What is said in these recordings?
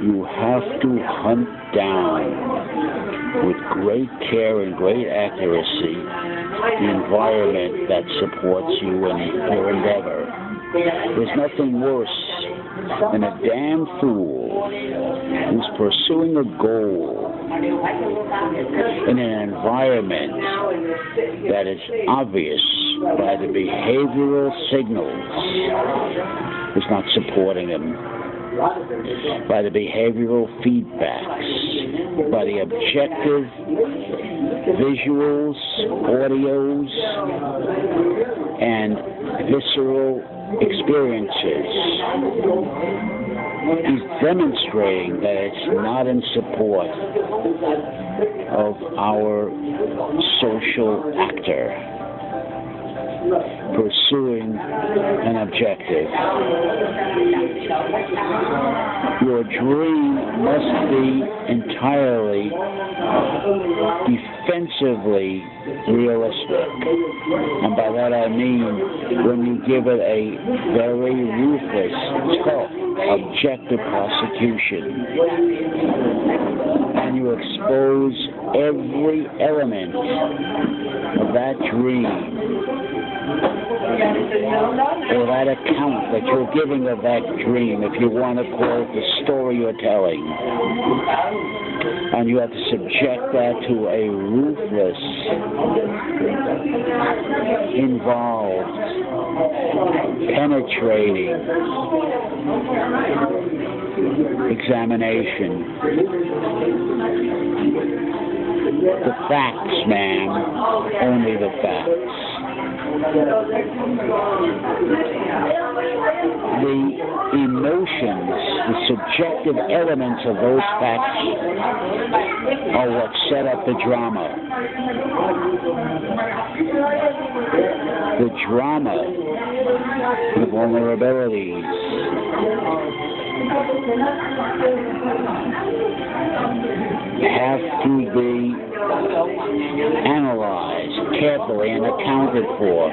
You have to hunt down with great care and great accuracy the environment that supports you and your endeavor. There's nothing worse than a damn fool who's pursuing a goal in an environment that is obvious by the behavioral signals is not supporting him, by the behavioral feedbacks, by the objective visuals, audios, and visceral experiences. He's demonstrating that it's not in support of our social actor pursuing an objective. Your dream must be entirely defensively realistic. And by that I mean when you give it a very ruthless, tough, objective prosecution, and you expose every element of that dream or that account that you're giving of that dream, if you want to call it the story you're telling, and you have to subject that to a ruthless, involved, penetrating examination. The facts, ma'am, only the facts. The emotions, the subjective elements of those facts are what set up the drama. The drama, the vulnerabilities, have to be analyzed carefully and accounted for,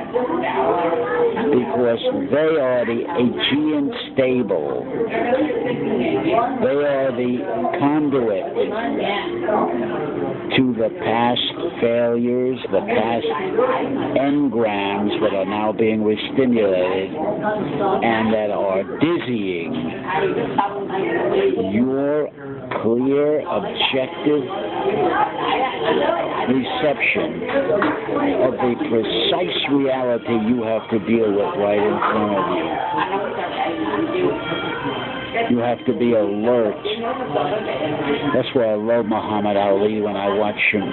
because they are the Aegean stable. They are the conduit to the past failures, the past engrams that are now being restimulated and that are dizzying your clear, objective reception of the precise reality you have to deal with right in front of you. You have to be alert. That's why I love Muhammad Ali when I watch him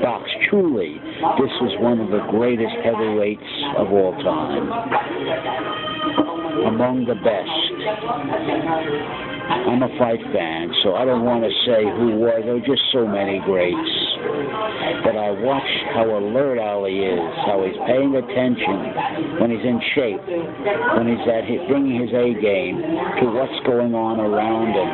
box. Truly, this is one of the greatest heavyweights of all time. Among the best. I'm a fight fan, so I don't want to say who was. There were just so many greats. But I watched how alert Ali is, how he's paying attention when he's in shape, when he's bringing his A game to what's going on around him.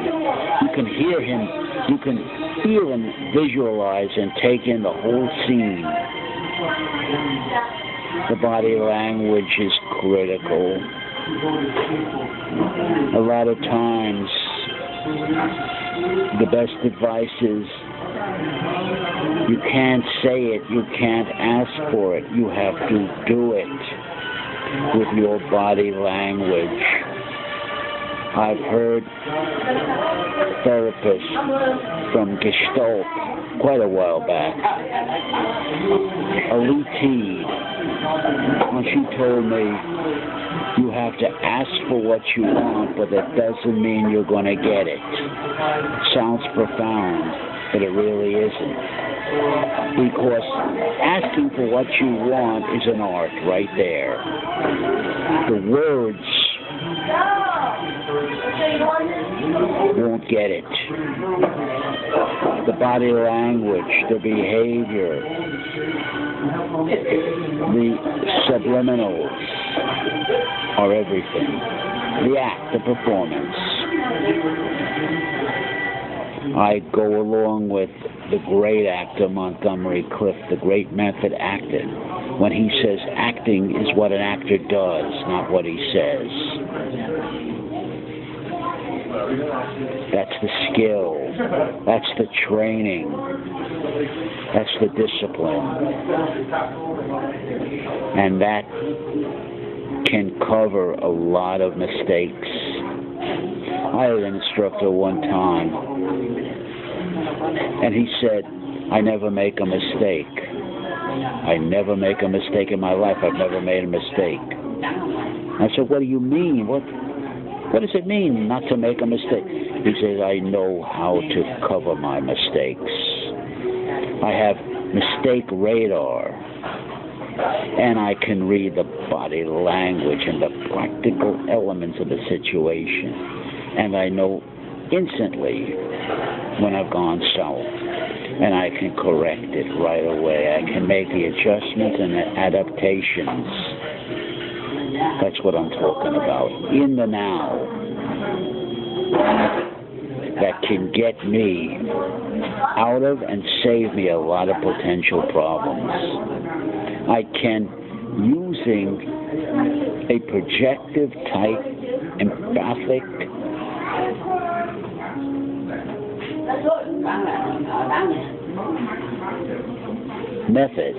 You can hear him, you can feel and visualize and take in the whole scene. The body language is critical. A lot of times, the best advice is you can't say it, you can't ask for it, you have to do it with your body language. I've heard therapists from Gestalt quite a while back, Ali Teed, when she told me, you have to ask for what you want, but that doesn't mean you're going to get it. It sounds profound, but it really isn't. Because asking for what you want is an art right there. The words won't get it. The body language, the behavior, the subliminals are everything. The act, the performance. I go along with the great actor Montgomery Clift, the great method actor, when he says acting is what an actor does, not what he says. That's the skill. That's the training. That's the discipline. And that can cover a lot of mistakes. I had an instructor one time, and he said, I never make a mistake. I never make a mistake in my life. I've never made a mistake. I said, what do you mean? What does it mean not to make a mistake? He says, I know how to cover my mistakes. I have mistake radar, and I can read the body language and the practical elements of the situation, and I know instantly when I've gone south, and I can correct it right away. I can make the adjustments and the adaptations. That's what I'm talking about. In the now. That can get me out of and save me a lot of potential problems. I can, using a projective type, empathic method,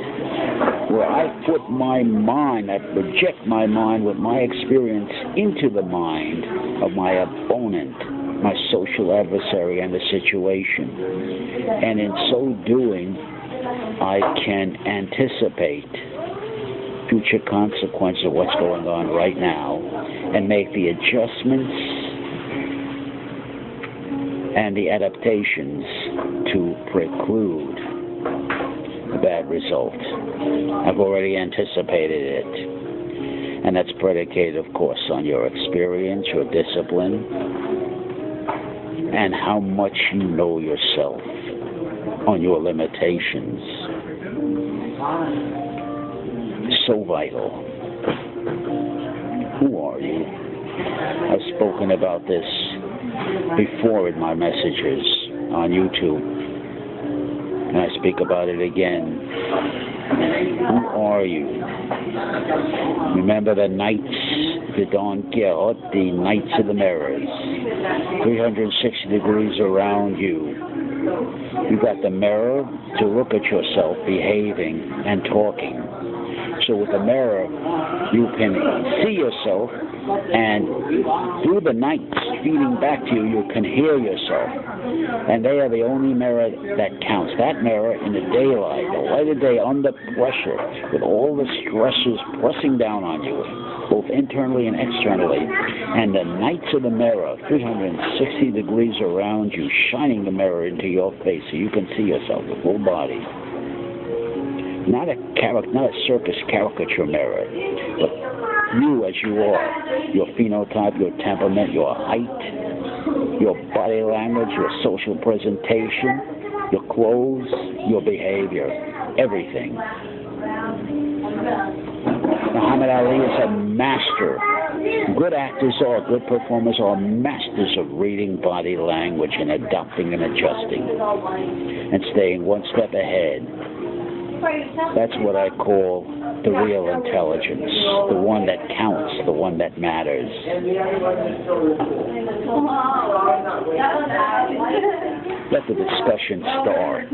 where I put my mind, I project my mind with my experience into the mind of my opponent, my social adversary, and the situation. And in so doing, I can anticipate future consequences of what's going on right now and make the adjustments and the adaptations to preclude a bad result. I've already anticipated it. And that's predicated, of course, on your experience, your discipline, and how much you know yourself, on your limitations. So vital. Who are you? I've spoken about this before in my messages on YouTube, and I speak about it again. Who are you? Remember the knights, the Don Quixote, the knights of the mirrors, 360 degrees around you. You've got the mirror to look at yourself behaving and talking. So with the mirror, you can see yourself, and through the nights feeding back to you, you can hear yourself. And they are the only mirror that counts. That mirror in the daylight, the light of day, under pressure, with all the stresses pressing down on you, both internally and externally. And the nights of the mirror, 360 degrees around you, shining the mirror into your face so you can see yourself, the full body. Not a circus caricature mirror, but you as you are, your phenotype, your temperament, your height, your body language, your social presentation, your clothes, your behavior, everything. Muhammad Ali is a master. Good actors or good performers are masters of reading body language and adapting and adjusting and staying one step ahead. That's what I call the real intelligence, the one that counts, the one that matters. Let the discussion start.